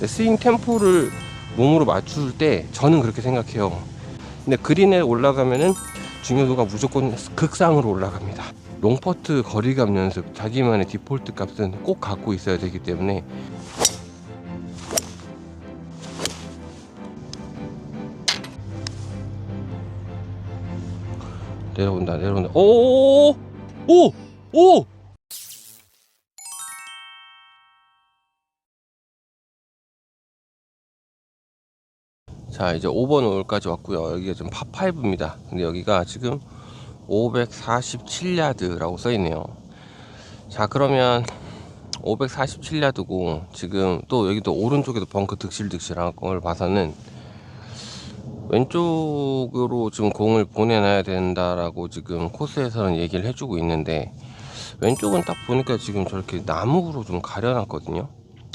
스윙 템포를 몸으로 맞출 때 저는 그렇게 생각해요. 근데 그린에 올라가면은 중요도가 무조건 극상으로 올라갑니다. 롱퍼트 거리감 연습, 자기만의 디폴트 값은 꼭 갖고 있어야 되기 때문에 내려온다. 오오오오 오! 오! 자, 이제 5번 홀까지 왔고요. 여기가 지금 파5입니다. 근데 여기가 지금 547야드라고 써있네요. 자, 그러면 547야드고 지금 또 여기도 오른쪽에도 벙커 득실득실한 걸 봐서는 왼쪽으로 지금 공을 보내놔야 된다라고 지금 코스에서는 얘기를 해주고 있는데, 왼쪽은 딱 보니까 지금 저렇게 나무로 좀 가려놨거든요.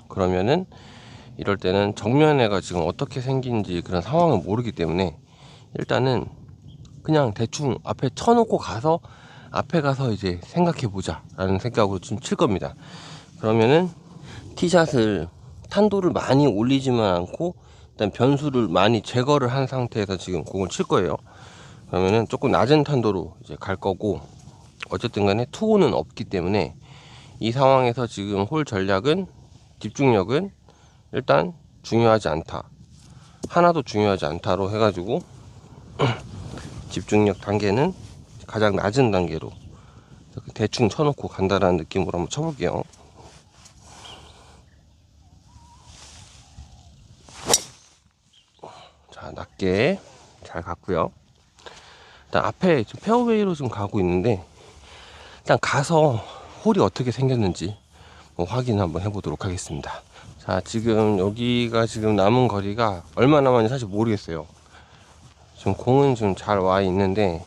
그러면은 이럴 때는 정면에가 지금 어떻게 생긴지 그런 상황을 모르기 때문에 일단은 그냥 대충 앞에 쳐놓고 가서 앞에 가서 이제 생각해 보자 라는 생각으로 좀 칠 겁니다. 그러면은 티샷을 탄도를 많이 올리지만 않고 일단 변수를 많이 제거를 한 상태에서 지금 공을 칠 거예요. 그러면은 조금 낮은 탄도로 이제 갈 거고, 어쨌든 간에 투혼은 없기 때문에 이 상황에서 지금 홀 전략은, 집중력은 일단 중요하지 않다, 하나도 중요하지 않다로 해가지고 집중력 단계는 가장 낮은 단계로 대충 쳐놓고 간다라는 느낌으로 한번 쳐볼게요. 자, 낮게 잘 갔고요. 일단 앞에 좀 페어웨이로 좀 가고 있는데, 일단 가서 홀이 어떻게 생겼는지 확인 한번 해보도록 하겠습니다. 자, 지금 여기가 지금 남은 거리가 얼마 남았는지 사실 모르겠어요. 지금 공은 좀 잘 와 있는데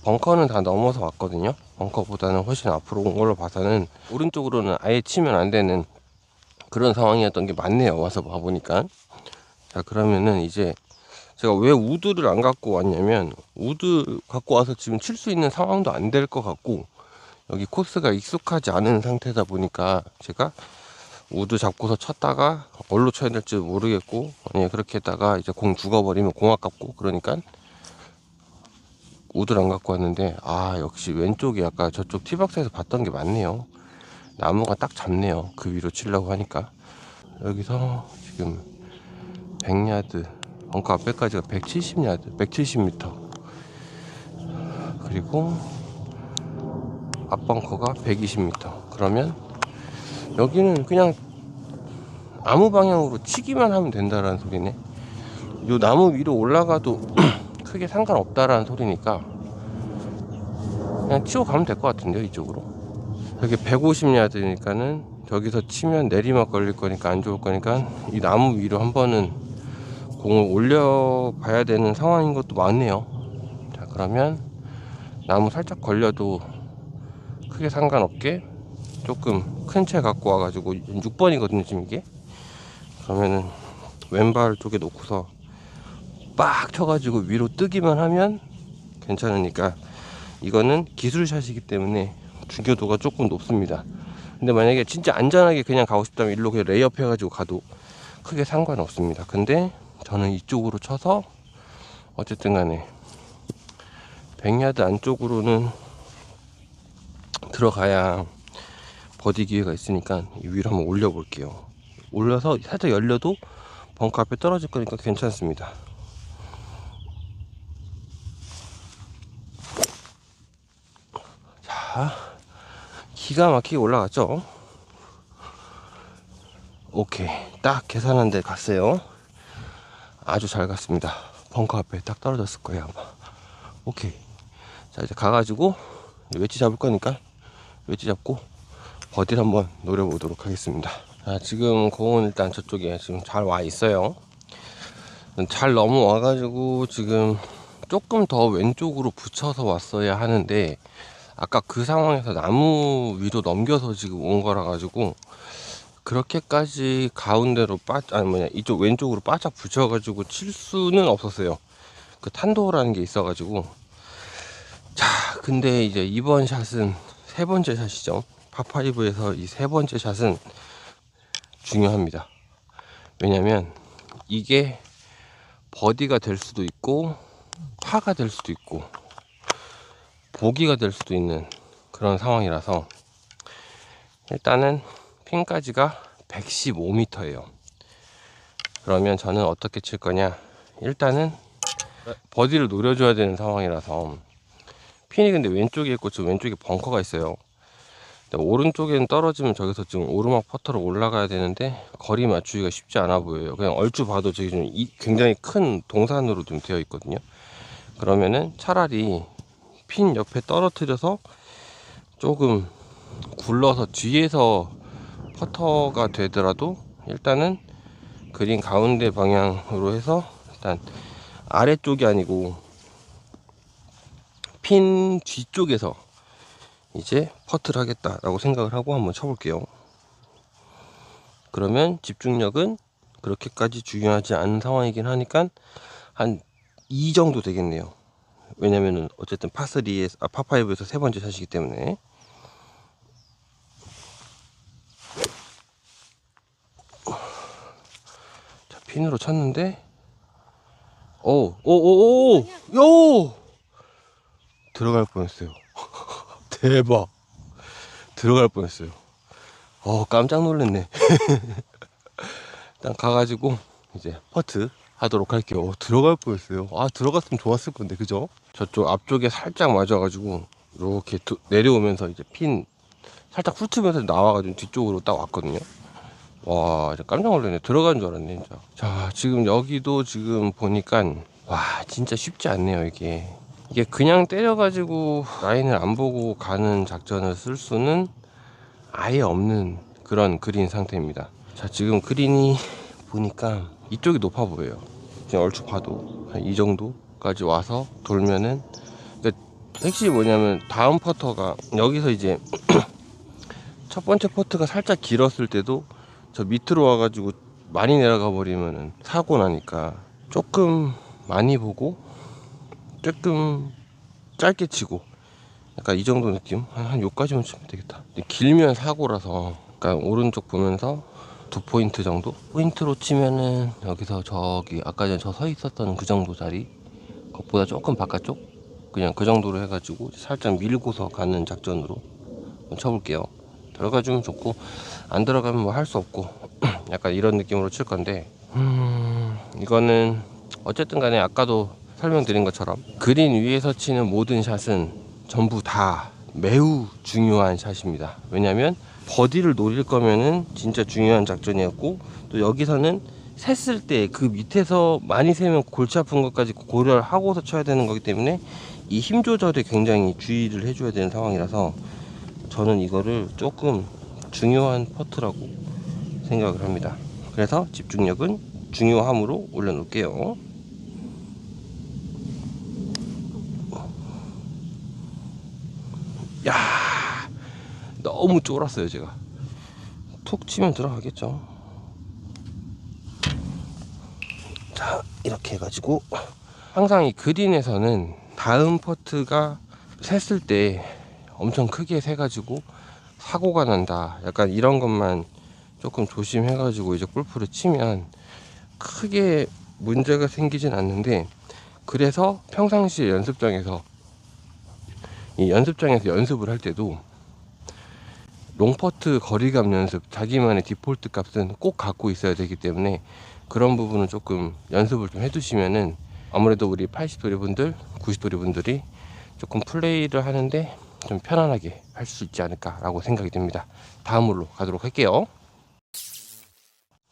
벙커는 다 넘어서 왔거든요. 벙커보다는 훨씬 앞으로 온 걸로 봐서는 오른쪽으로는 아예 치면 안 되는 그런 상황이었던 게 맞네요. 와서 봐보니까. 자, 그러면은 이제 제가 왜 우드를 안 갖고 왔냐면, 우드 갖고 와서 지금 칠 수 있는 상황도 안 될 것 같고, 여기 코스가 익숙하지 않은 상태다 보니까 제가 우드 잡고서 쳤다가 얼로 쳐야 될지 모르겠고, 만약에 그렇게 했다가 이제 공 죽어버리면 공 아깝고, 그러니까 우드를 안 갖고 왔는데, 아, 역시 왼쪽이 아까 저쪽 티박스에서 봤던 게 맞네요. 나무가 딱 잡네요. 그 위로 치려고 하니까. 여기서 지금 100야드, 벙커 앞에까지가 170야드, 170m. 그리고 앞벙커가 120m. 그러면 여기는 그냥 아무 방향으로 치기만 하면 된다라는 소리네. 요 나무 위로 올라가도 크게 상관없다라는 소리니까 그냥 치고 가면 될 것 같은데요, 이쪽으로. 여기 150야드니까는 저기서 치면 내리막 걸릴 거니까 안 좋을 거니까 이 나무 위로 한 번은 공을 올려 봐야 되는 상황인 것도 많네요. 자, 그러면 나무 살짝 걸려도 크게 상관없게 조금 큰 채 갖고 와가지고 6번이거든요 지금 이게. 그러면은 왼발 쪽에 놓고서 빡 쳐가지고 위로 뜨기만 하면 괜찮으니까, 이거는 기술샷이기 때문에 중요도가 조금 높습니다. 근데 만약에 진짜 안전하게 그냥 가고 싶다면 일로 그냥 레이업 해가지고 가도 크게 상관없습니다. 근데 저는 이쪽으로 쳐서 어쨌든 간에 100야드 안쪽으로는 들어가야 버디 기회가 있으니까 이 위로 한번 올려 볼게요. 올려서 살짝 열려도 벙커 앞에 떨어질 거니까 괜찮습니다. 자, 기가 막히게 올라갔죠. 오케이, 딱 계산한 데 갔어요. 아주 잘 갔습니다. 벙커 앞에 딱 떨어졌을 거예요 아마. 오케이. 자, 이제 가가지고 웨지 잡을 거니까 웨지 잡고 버디를 한번 노려보도록 하겠습니다. 자, 지금 공은 일단 저쪽에 지금 잘 와 있어요. 잘 넘어와가지고 지금 조금 더 왼쪽으로 붙여서 왔어야 하는데, 아까 그 상황에서 나무 위로 넘겨서 지금 온 거라 가지고 그렇게까지 가운데로 이쪽 왼쪽으로 바짝 붙여가지고 칠 수는 없었어요. 그 탄도라는 게 있어가지고. 자, 근데 이제 이번 샷은 세 번째 샷이죠. 파5에서 이 세 번째 샷은 중요합니다. 왜냐면 이게 버디가 될 수도 있고 파가 될 수도 있고 보기가 될 수도 있는 그런 상황이라서 일단은 핀까지가 115m예요. 그러면 저는 어떻게 칠 거냐, 일단은 버디를 노려줘야 되는 상황이라서 핀이 근데 왼쪽에 있고 지금 왼쪽에 벙커가 있어요. 오른쪽에는 떨어지면 저기서 지금 오르막 퍼터로 올라가야 되는데 거리 맞추기가 쉽지 않아 보여요. 그냥 얼추 봐도 저기 좀 굉장히 큰 동산으로 좀 되어 있거든요. 그러면은 차라리 핀 옆에 떨어뜨려서 조금 굴러서 뒤에서 퍼터가 되더라도 일단은 그린 가운데 방향으로 해서 일단 아래쪽이 아니고 핀 뒤쪽에서 이제 퍼트를 하겠다라고 생각을 하고 한번 쳐볼게요. 그러면 집중력은 그렇게까지 중요하지 않은 상황이긴 하니까 한 2 정도 되겠네요. 왜냐면은 어쨌든 파3에서 파5에서 세 번째 샷이기 때문에. 자, 핀으로 쳤는데 오오오오 요 들어갈 뻔했어요. 대박, 들어갈 뻔했어요. 깜짝 놀랐네. 일단 가가지고 이제 퍼트 하도록 할게요. 들어갈 뻔했어요. 들어갔으면 좋았을 건데, 그죠? 저쪽 앞쪽에 살짝 맞아가지고 이렇게 내려오면서 이제 핀 살짝 훑으면서 나와가지고 뒤쪽으로 딱 왔거든요. 와, 진짜 깜짝 놀랐네. 들어간 줄 알았네, 진짜. 자, 지금 여기도 지금 보니까 와, 진짜 쉽지 않네요. 이게 그냥 때려가지고 라인을 안 보고 가는 작전을 쓸 수는 아예 없는 그런 그린 상태입니다. 자, 지금 그린이 보니까 이쪽이 높아 보여요. 지금 얼추 봐도 한 이 정도까지 와서 돌면은, 그러니까 핵심이 뭐냐면 다음 퍼터가 여기서 이제 첫 번째 퍼트가 살짝 길었을 때도 저 밑으로 와가지고 많이 내려가 버리면은 사고 나니까 조금 많이 보고 조금 짧게 치고 약간 이 정도 느낌? 한 요까지만 치면 되겠다. 길면 사고라서 약간 오른쪽 보면서 2포인트 정도? 포인트로 치면은 여기서 저기 아까 전에 저 서 있었던 그 정도 자리, 그것보다 조금 바깥쪽, 그냥 그 정도로 해가지고 살짝 밀고서 가는 작전으로 한번 쳐볼게요. 들어가주면 좋고 안 들어가면 뭐 할 수 없고 약간 이런 느낌으로 칠 건데, 이거는 어쨌든 간에 아까도 설명드린 것처럼 그린 위에서 치는 모든 샷은 전부 다 매우 중요한 샷입니다. 왜냐면 버디를 노릴 거면은 진짜 중요한 작전이었고, 또 여기서는 샜을 때 그 밑에서 많이 세면 골치 아픈 것까지 고려를 하고서 쳐야 되는 거기 때문에 이 힘 조절에 굉장히 주의를 해줘야 되는 상황이라서 저는 이거를 조금 중요한 퍼트라고 생각을 합니다. 그래서 집중력은 중요함으로 올려놓을게요. 야, 너무 쫄았어요. 제가 툭 치면 들어가겠죠. 자, 이렇게 해가지고 항상 이 그린에서는 다음 퍼트가 샜을 때 엄청 크게 세가지고 사고가 난다, 약간 이런 것만 조금 조심해가지고 이제 골프를 치면 크게 문제가 생기진 않는데, 그래서 평상시에 연습장에서 연습을 할 때도 롱퍼트 거리감 연습, 자기만의 디폴트 값은 꼭 갖고 있어야 되기 때문에 그런 부분은 조금 연습을 좀 해두시면은 아무래도 우리 80도리 분들, 90도리 분들이 조금 플레이를 하는데 좀 편안하게 할 수 있지 않을까 라고 생각이 됩니다. 다음 홀로 가도록 할게요.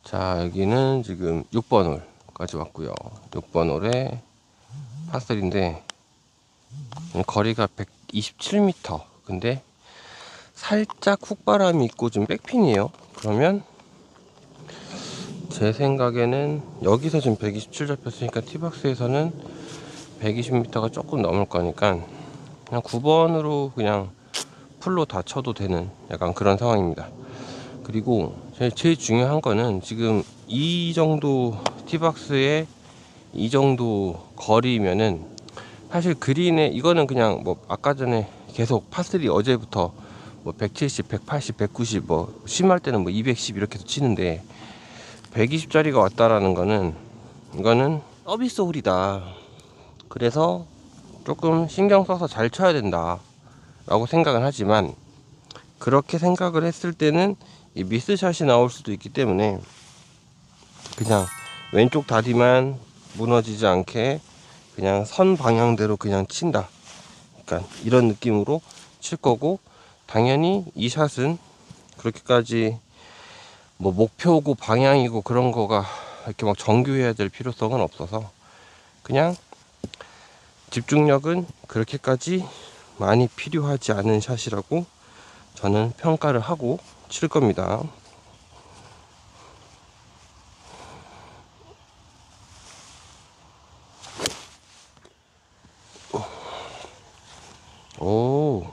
자, 여기는 지금 6번 홀까지 왔고요. 6번 홀에 파3인데 거리가 127m, 근데 살짝 훅바람이 있고 좀 백핀이에요. 그러면 제 생각에는 여기서 지금 127 잡혔으니까 티박스에서는 120m가 조금 넘을 거니까 그냥 9번으로 그냥 풀로 다 쳐도 되는 약간 그런 상황입니다. 그리고 제일 중요한 거는 지금 이 정도 티박스에 이 정도 거리면은 사실 그린에 이거는 그냥 뭐 아까 전에 계속 파3 어제부터 뭐 170, 180, 190 뭐 심할 때는 뭐 210 이렇게 해서 치는데, 120짜리가 왔다라는 거는 이거는 서비스 홀이다. 그래서 조금 신경 써서 잘 쳐야 된다 라고 생각은 하지만, 그렇게 생각을 했을 때는 이 미스샷이 나올 수도 있기 때문에 그냥 왼쪽 다리만 무너지지 않게 그냥 선 방향대로 그냥 친다, 그러니까 이런 느낌으로 칠 거고, 당연히 이 샷은 그렇게까지 뭐 목표고 방향이고 그런 거가 이렇게 막 정교해야 될 필요성은 없어서 그냥 집중력은 그렇게까지 많이 필요하지 않은 샷이라고 저는 평가를 하고 칠 겁니다. 오,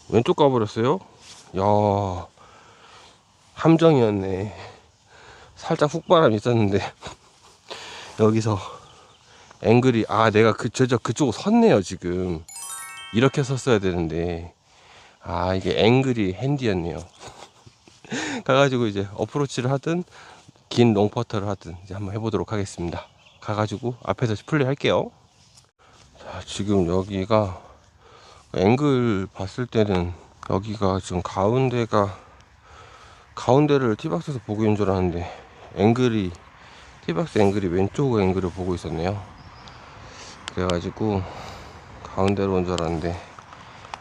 왼쪽 가버렸어요? 야, 함정이었네. 살짝 훅바람 있었는데 여기서 앵글이, 내가 그쪽으로 섰네요. 지금 이렇게 섰어야 되는데 이게 앵글이 핸디였네요. 가가지고 이제 어프로치를 하든 긴 롱퍼터를 하든 이제 한번 해보도록 하겠습니다. 가가지고 앞에서 플레이 할게요. 자, 지금 여기가 앵글 봤을 때는 여기가 지금 가운데를 티박스에서 보고 있는 줄 알았는데 티박스 앵글이 왼쪽 앵글을 보고 있었네요. 그래가지고 가운데로 온 줄 알았는데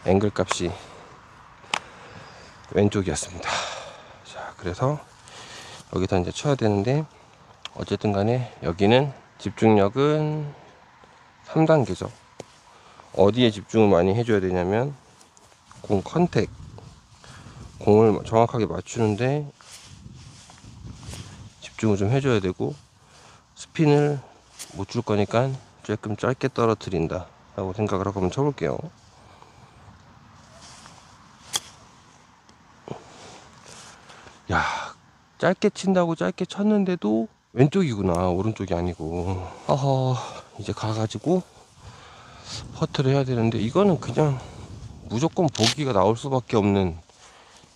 앵글 값이 왼쪽이었습니다. 자, 그래서 여기서 이제 쳐야 되는데, 어쨌든 간에 여기는 집중력은 3단계죠. 어디에 집중을 많이 해줘야 되냐면 공 컨택, 공을 정확하게 맞추는데 집중을 좀 해줘야 되고, 스핀을 못 줄 거니까 조금 짧게 떨어뜨린다 라고 생각을 하고 한번 쳐볼게요. 야, 짧게 친다고 짧게 쳤는데도 왼쪽이구나, 오른쪽이 아니고. 이제 가가지고 퍼트를 해야 되는데, 이거는 그냥 무조건 보기가 나올 수밖에 없는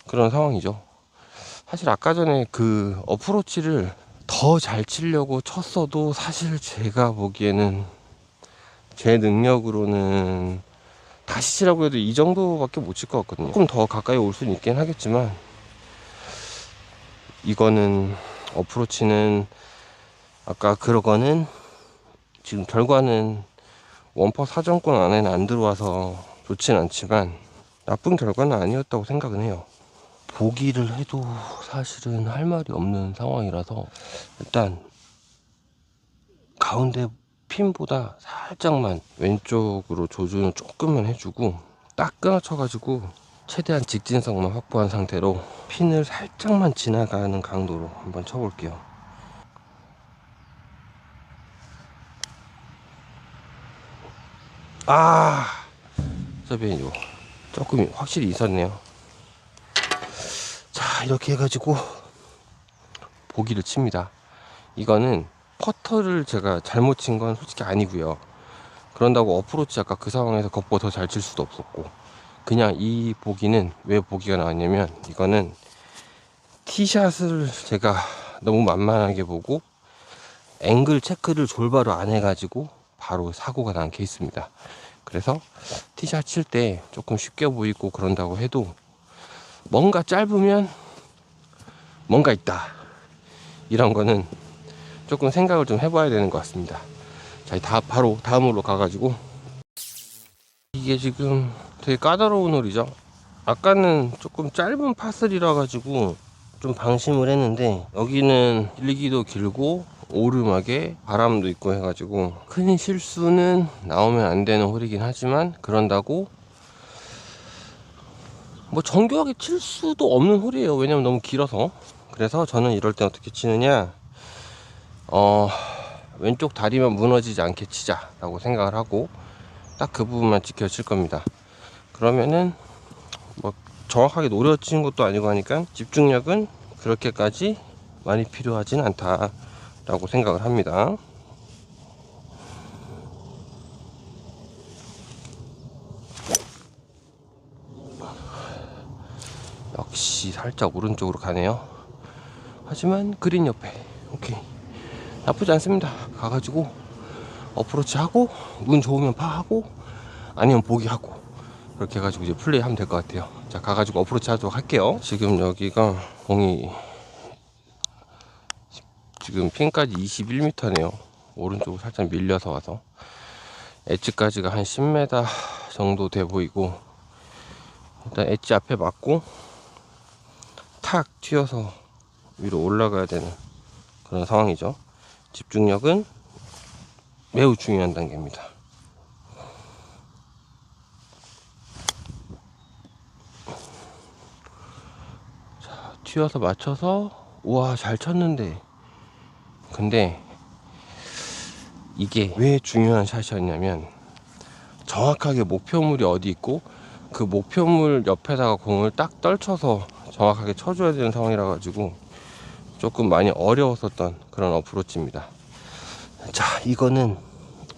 그런 상황이죠. 사실 아까 전에 그 어프로치를 더 잘 치려고 쳤어도 사실 제가 보기에는 제 능력으로는 다시 치라고 해도 이 정도밖에 못 칠 것 같거든요. 조금 더 가까이 올 수는 있긴 하겠지만, 이거는 어프로치는 아까 그거는 지금 결과는 원퍼 사정권 안에는 안 들어와서 좋진 않지만 나쁜 결과는 아니었다고 생각은 해요. 보기를 해도 사실은 할 말이 없는 상황이라서 일단 가운데 핀보다 살짝만 왼쪽으로 조준을 조금만 해주고 딱 끊어쳐가지고 최대한 직진성만 확보한 상태로 핀을 살짝만 지나가는 강도로 한번 쳐볼게요. 서비에요. 조금 확실히 있었네요. 자, 이렇게 해가지고 보기를 칩니다. 이거는 퍼터를 제가 잘못 친 건 솔직히 아니고요. 그런다고 어프로치 아까 그 상황에서 그것보다 더 잘 칠 수도 없었고, 그냥 이 보기는 왜 보기가 나왔냐면, 이거는 티샷을 제가 너무 만만하게 보고 앵글 체크를 졸바로 안 해가지고 바로 사고가 난 케이스입니다. 그래서 티샷 칠 때 조금 쉽게 보이고 그런다고 해도 뭔가 짧으면 뭔가 있다, 이런 거는 조금 생각을 좀 해봐야 되는 것 같습니다. 자, 바로 다음으로 가가지고, 이게 지금 되게 까다로운 홀이죠. 아까는 조금 짧은 파3라 가지고 좀 방심을 했는데, 여기는 길기도 길고 오르막에 바람도 있고 해가지고 큰 실수는 나오면 안 되는 홀이긴 하지만, 그런다고 뭐 정교하게 칠 수도 없는 홀이에요. 왜냐면 너무 길어서. 그래서 저는 이럴 때 어떻게 치느냐, 왼쪽 다리만 무너지지 않게 치자 라고 생각을 하고 딱 그 부분만 지켜 칠 겁니다. 그러면은 뭐 정확하게 노려 치는 것도 아니고 하니까 집중력은 그렇게까지 많이 필요하진 않다 라고 생각을 합니다. 역시 살짝 오른쪽으로 가네요. 하지만 그린 옆에. 오케이, 나쁘지 않습니다. 가가지고 어프로치 하고 운 좋으면 파하고 아니면 보기하고 그렇게 해가지고 이제 플레이하면 될 것 같아요. 자, 가가지고 어프로치 하도록 할게요. 지금 여기가 공이 지금 핀까지 21m네요 오른쪽으로 살짝 밀려서 와서 엣지까지가 한 10m 정도 돼 보이고, 일단 엣지 앞에 맞고 탁 튀어서 위로 올라가야 되는 그런 상황이죠. 집중력은 매우 중요한 단계입니다. 자, 튀어서 맞춰서 우와 잘 쳤는데, 근데 이게 왜 중요한 샷이었냐면 정확하게 목표물이 어디 있고 그 목표물 옆에다가 공을 딱 떨쳐서 정확하게 쳐줘야 되는 상황이라 가지고 조금 많이 어려웠었던 그런 어프로치입니다. 자, 이거는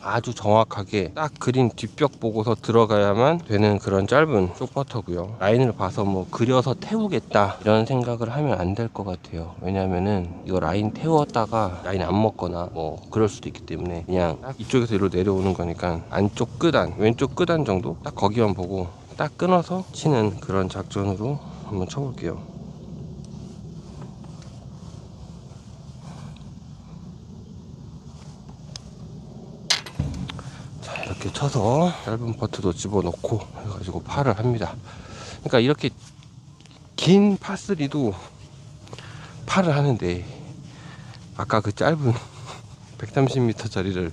아주 정확하게 딱 그린 뒷벽 보고서 들어가야만 되는 그런 짧은 숏퍼터고요. 라인을 봐서 뭐 그려서 태우겠다 이런 생각을 하면 안 될 것 같아요. 왜냐면은 이거 라인 태웠다가 라인 안 먹거나 뭐 그럴 수도 있기 때문에 그냥 딱 이쪽에서 이리로 내려오는 거니까 안쪽 끝안, 왼쪽 끝안 정도 딱 거기만 보고 딱 끊어서 치는 그런 작전으로 한번 쳐볼게요. 이렇게 쳐서 짧은 퍼트도 집어넣고 해가지고 파를 합니다. 그러니까 이렇게 긴 파3도 파를 하는데 아까 그 짧은 130m 짜리를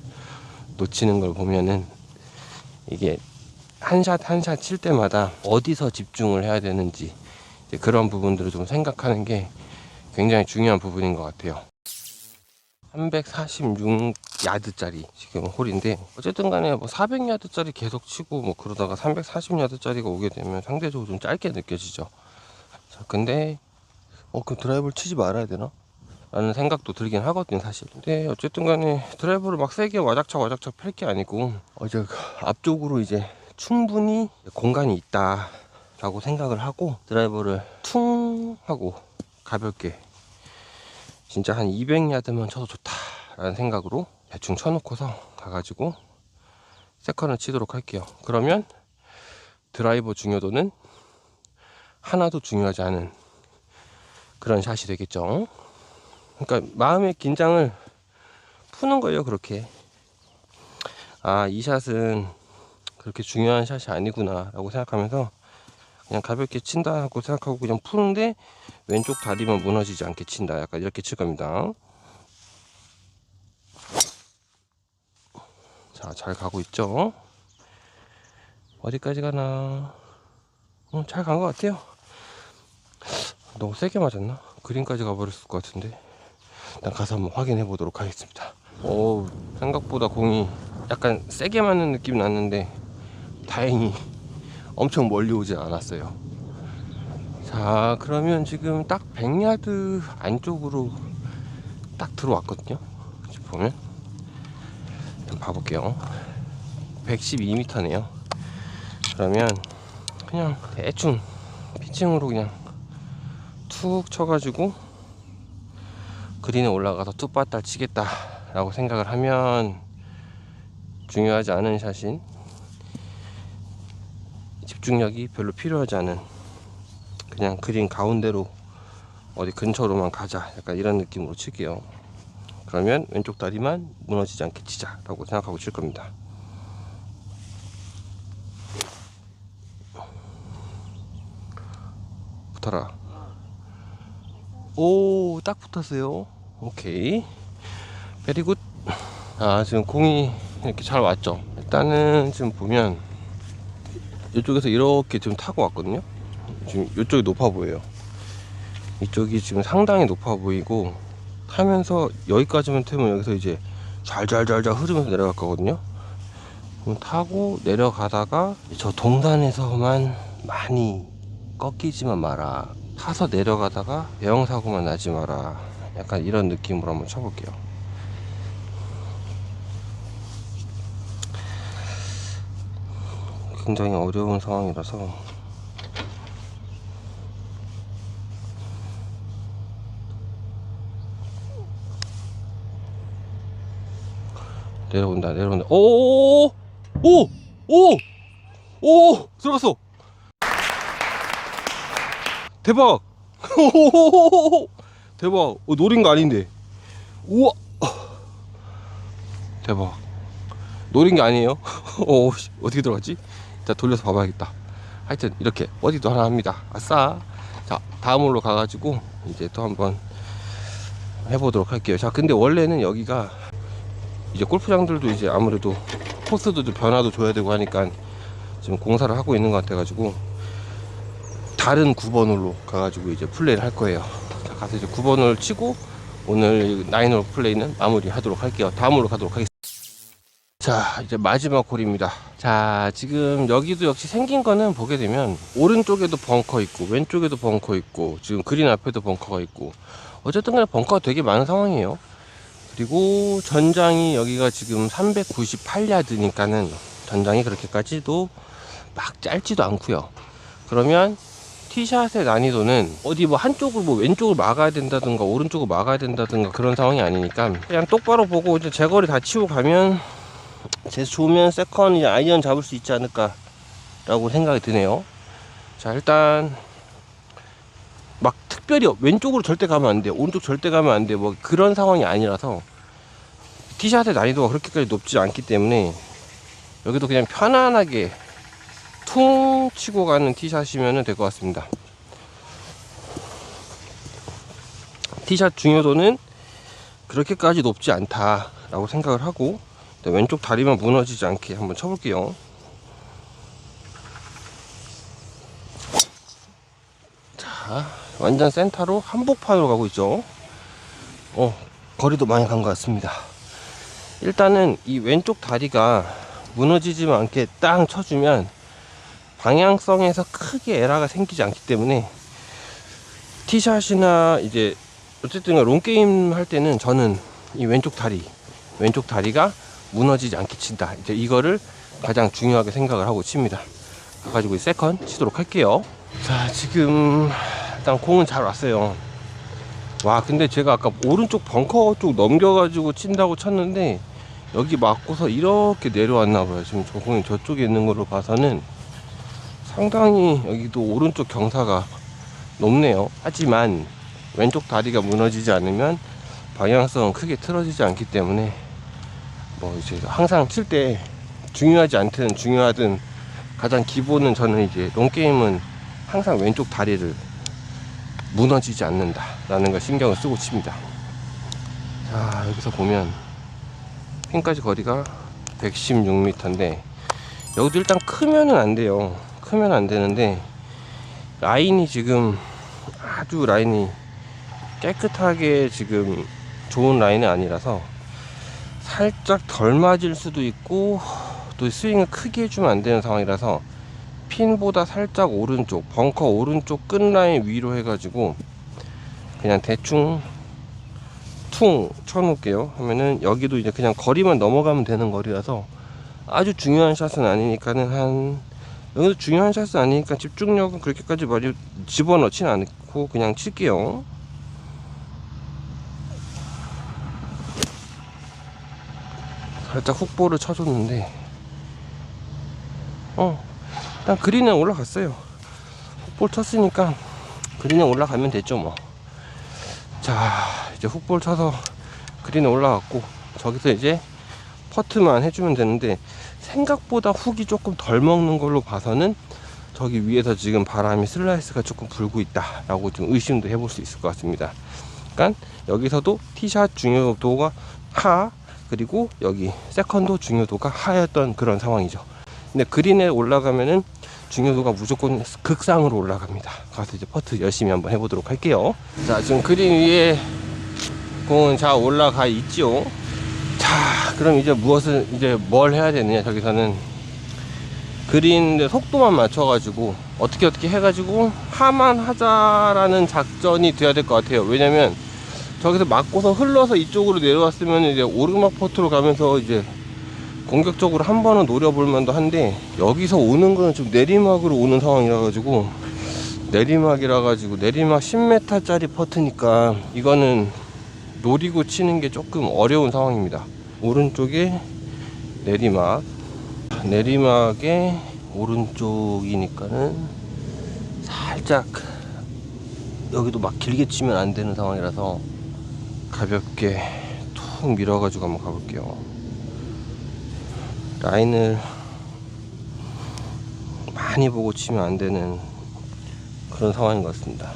놓치는 걸 보면은 이게 한 샷 한 샷 칠 때마다 어디서 집중을 해야 되는지 그런 부분들을 좀 생각하는 게 굉장히 중요한 부분인 것 같아요. 346야드짜리 지금 홀인데, 어쨌든 간에 뭐 400야드짜리 계속 치고 뭐 그러다가 340야드짜리가 오게 되면 상대적으로 좀 짧게 느껴지죠. 자, 근데 그럼 드라이브를 치지 말아야 되나? 라는 생각도 들긴 하거든요, 사실. 근데 어쨌든 간에 드라이브를 막 세게 와작착 펼 게 아니고 이제 앞쪽으로 이제 충분히 공간이 있다 라고 생각을 하고 드라이버를 퉁 하고 가볍게 진짜 한 200야드만 쳐도 좋다 라는 생각으로 대충 쳐놓고서 가가지고 세컨을 치도록 할게요. 그러면 드라이버 중요도는 하나도 중요하지 않은 그런 샷이 되겠죠. 그러니까 마음의 긴장을 푸는 거예요. 그렇게 이 샷은 그렇게 중요한 샷이 아니구나 라고 생각하면서 그냥 가볍게 친다 하고 생각하고 그냥 푸는데 왼쪽 다리만 무너지지 않게 친다, 약간 이렇게 칠 겁니다. 자, 잘 가고 있죠. 어디까지 가나. 잘 간 것 같아요. 너무 세게 맞았나? 그린까지 가버렸을 것 같은데. 일단 가서 한번 확인해 보도록 하겠습니다. 생각보다 공이 약간 세게 맞는 느낌이 났는데 다행히 엄청 멀리 오지 않았어요. 자, 그러면 지금 딱 100야드 안쪽으로 딱 들어왔거든요. 지금 보면 한번 봐볼게요. 112m네요 그러면 그냥 대충 피칭으로 그냥 툭 쳐가지고 그린에 올라가서 툭바딸 치겠다 라고 생각을 하면 중요하지 않은 샷인, 집중력이 별로 필요하지 않은 그냥 그린 가운데로 어디 근처로만 가자, 약간 이런 느낌으로 칠게요. 그러면 왼쪽 다리만 무너지지 않게 치자 라고 생각하고 칠 겁니다. 붙어라. 오, 딱 붙었어요. 오케이, 베리굿. 지금 공이 이렇게 잘 왔죠. 일단은 지금 보면 이쪽에서 이렇게 지금 타고 왔거든요. 지금 이쪽이 높아 보여요. 이쪽이 지금 상당히 높아 보이고, 타면서 여기까지만 타면 여기서 이제 잘잘잘잘 흐르면서 내려갈 거거든요. 그럼 타고 내려가다가 저 동산에서만 많이 꺾이지만 마라, 타서 내려가다가 배영사고만 나지 마라, 약간 이런 느낌으로 한번 쳐볼게요. 굉장히 어려운 상황이라서 내려온다. 오! 들어갔어. 대박. 대박. 노린 거 아닌데. 우와. 대박. 노린 게 아니에요. 어떻게 들어갔지? 자, 돌려서 봐봐야겠다. 하여튼 이렇게 어디도 하나 합니다. 아싸. 자, 다음 홀로 가가지고 이제 또 한번 해보도록 할게요. 자, 근데 원래는 여기가 이제 골프장들도 이제 아무래도 코스도 좀 변화도 줘야 되고 하니까 지금 공사를 하고 있는 것 같아가지고 다른 9번홀로 가가지고 이제 플레이를 할 거예요. 자, 가서 이제 9번을 치고 오늘 9홀 플레이는 마무리 하도록 할게요. 다음 홀로 가도록 하겠습니다. 자, 이제 마지막 홀입니다. 자, 지금 여기도 역시 생긴 거는 보게 되면 오른쪽에도 벙커 있고 왼쪽에도 벙커 있고 지금 그린 앞에도 벙커가 있고 어쨌든 간에 벙커가 되게 많은 상황이에요. 그리고 전장이 여기가 지금 398야드니까는 전장이 그렇게까지도 막 짧지도 않고요. 그러면 티샷의 난이도는 어디 뭐 한쪽을 뭐 왼쪽을 막아야 된다든가 오른쪽을 막아야 된다든가 그런 상황이 아니니까 그냥 똑바로 보고 이제 제거리 다 치고 가면 재수 좋으면 세컨 이제 아이언 잡을 수 있지 않을까 라고 생각이 드네요. 자, 일단 막 특별히 왼쪽으로 절대 가면 안 돼, 오른쪽 절대 가면 안 돼, 뭐 그런 상황이 아니라서 티샷의 난이도가 그렇게까지 높지 않기 때문에 여기도 그냥 편안하게 퉁 치고 가는 티샷이면 될 것 같습니다. 티샷 중요도는 그렇게까지 높지 않다 라고 생각을 하고 왼쪽 다리만 무너지지 않게 한번 쳐볼게요. 자, 완전 센터로 한복판으로 가고 있죠. 거리도 많이 간 것 같습니다. 일단은 이 왼쪽 다리가 무너지지만 않게 땅 쳐주면 방향성에서 크게 에러가 생기지 않기 때문에 티샷이나 이제 어쨌든 롱게임 할 때는 저는 이 왼쪽 다리가 무너지지 않게 친다, 이제 이거를 가장 중요하게 생각을 하고 칩니다. 가가지고 세컨 치도록 할게요. 자, 지금 일단 공은 잘 왔어요. 와, 근데 제가 아까 오른쪽 벙커 쪽 넘겨가지고 친다고 쳤는데 여기 맞고서 이렇게 내려왔나봐요. 지금 저 공이 저쪽에 있는 걸로 봐서는 상당히 여기도 오른쪽 경사가 높네요. 하지만 왼쪽 다리가 무너지지 않으면 방향성은 크게 틀어지지 않기 때문에 뭐 이제 항상 칠 때 중요하지 않든 중요하든 가장 기본은 저는 이제 롱게임은 항상 왼쪽 다리를 무너지지 않는다 라는 걸 신경을 쓰고 칩니다. 자, 여기서 보면 핀까지 거리가 116m인데 여기도 일단 크면은 안 돼요. 크면 안 되는데 라인이 지금 아주 라인이 깨끗하게 지금 좋은 라인이 아니라서 살짝 덜 맞을 수도 있고 또 스윙을 크게 해주면 안 되는 상황이라서 핀보다 살짝 오른쪽 벙커 오른쪽 끝라인 위로 해가지고 그냥 대충 퉁 쳐놓을게요. 하면은 여기도 이제 그냥 거리만 넘어가면 되는 거리라서 아주 중요한 샷은 아니니까는 여기도 중요한 샷은 아니니까 집중력은 그렇게까지 많이 집어넣진 않고 그냥 칠게요. 살짝 훅볼을 쳐줬는데 일단 그린에 올라갔어요. 훅볼 쳤으니까 그린에 올라가면 됐죠 뭐. 자, 이제 훅볼 쳐서 그린에 올라갔고 저기서 이제 퍼트만 해주면 되는데 생각보다 훅이 조금 덜 먹는 걸로 봐서는 저기 위에서 지금 바람이 슬라이스가 조금 불고 있다 라고 좀 의심도 해볼 수 있을 것 같습니다. 그러니까 여기서도 티샷 중요도가 하, 그리고 여기 세컨도 중요도가 하였던 그런 상황이죠. 근데 그린에 올라가면은 중요도가 무조건 극상으로 올라갑니다. 가서 이제 퍼트 열심히 한번 해보도록 할게요. 자, 지금 그린 위에 공은 잘 올라가 있지요. 자, 그럼 이제 뭘 해야 되느냐. 저기서는 그린 속도만 맞춰가지고 어떻게 해가지고 하만 하자라는 작전이 돼야 될 것 같아요. 왜냐면 저기서 맞고서 흘러서 이쪽으로 내려왔으면 이제 오르막 퍼트로 가면서 이제 공격적으로 한 번은 노려볼 만도 한데 여기서 오는 거는 좀 내리막으로 오는 상황이라 가지고 내리막 10m 짜리 퍼트니까 이거는 노리고 치는 게 조금 어려운 상황입니다. 오른쪽에 내리막의 오른쪽이니까는 살짝 여기도 막 길게 치면 안 되는 상황이라서 가볍게 툭 밀어가지고 한번 가볼게요. 라인을 많이 보고 치면 안 되는 그런 상황인 것 같습니다.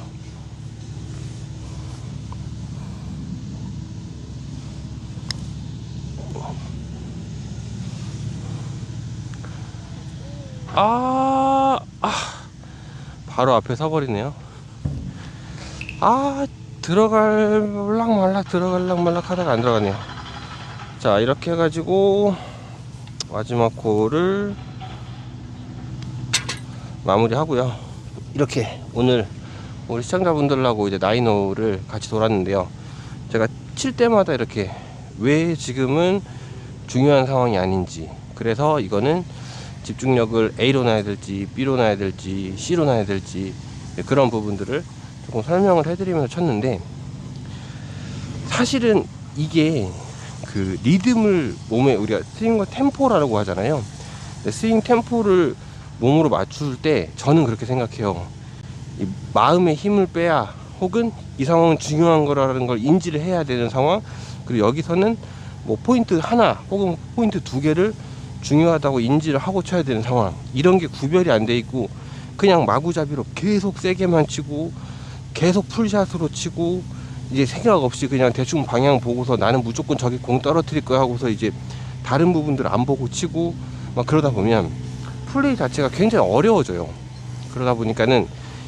바로 앞에 서버리네요. 들어갈락 말락 하다가 안 들어가네요. 자, 이렇게 해가지고 마지막 홀을 마무리 하고요. 이렇게 오늘 우리 시청자분들하고 이제 나인홀을 같이 돌았는데요. 제가 칠 때마다 이렇게 왜 지금은 중요한 상황이 아닌지, 그래서 이거는 집중력을 A로 놔야 될지 B로 놔야 될지 C로 놔야 될지 그런 부분들을 조금 설명을 해드리면서 쳤는데, 사실은 이게 그 리듬을 몸에, 우리가 스윙과 템포라고 하잖아요. 스윙 템포를 몸으로 맞출 때 저는 그렇게 생각해요. 이 마음의 힘을 빼야, 혹은 이 상황은 중요한 거라는 걸 인지를 해야 되는 상황, 그리고 여기서는 뭐 포인트 하나 혹은 포인트 두 개를 중요하다고 인지를 하고 쳐야 되는 상황, 이런 게 구별이 안 돼 있고 그냥 마구잡이로 계속 세게만 치고 계속 풀샷으로 치고 이제 생각 없이 그냥 대충 방향 보고서 나는 무조건 저기 공 떨어뜨릴 거야 하고서 이제 다른 부분들 안 보고 치고 막 그러다 보면 플레이 자체가 굉장히 어려워져요. 그러다 보니까는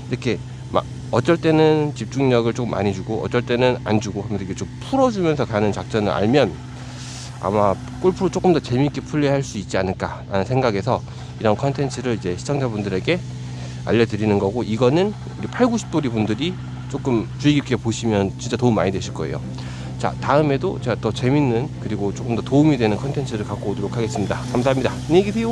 이렇게 막 어쩔 때는 집중력을 좀 많이 주고 어쩔 때는 안 주고 하면서 이렇게 좀 풀어주면서 가는 작전을 알면 아마 골프를 조금 더 재미있게 플레이할 수 있지 않을까 라는 생각에서 이런 컨텐츠를 이제 시청자분들에게 알려드리는 거고, 이거는 우리 8, 90도리 분들이 조금 주의 깊게 보시면 진짜 도움 많이 되실 거예요. 자, 다음에도 제가 더 재밌는 그리고 조금 더 도움이 되는 컨텐츠를 갖고 오도록 하겠습니다. 감사합니다. 안녕히 계세요.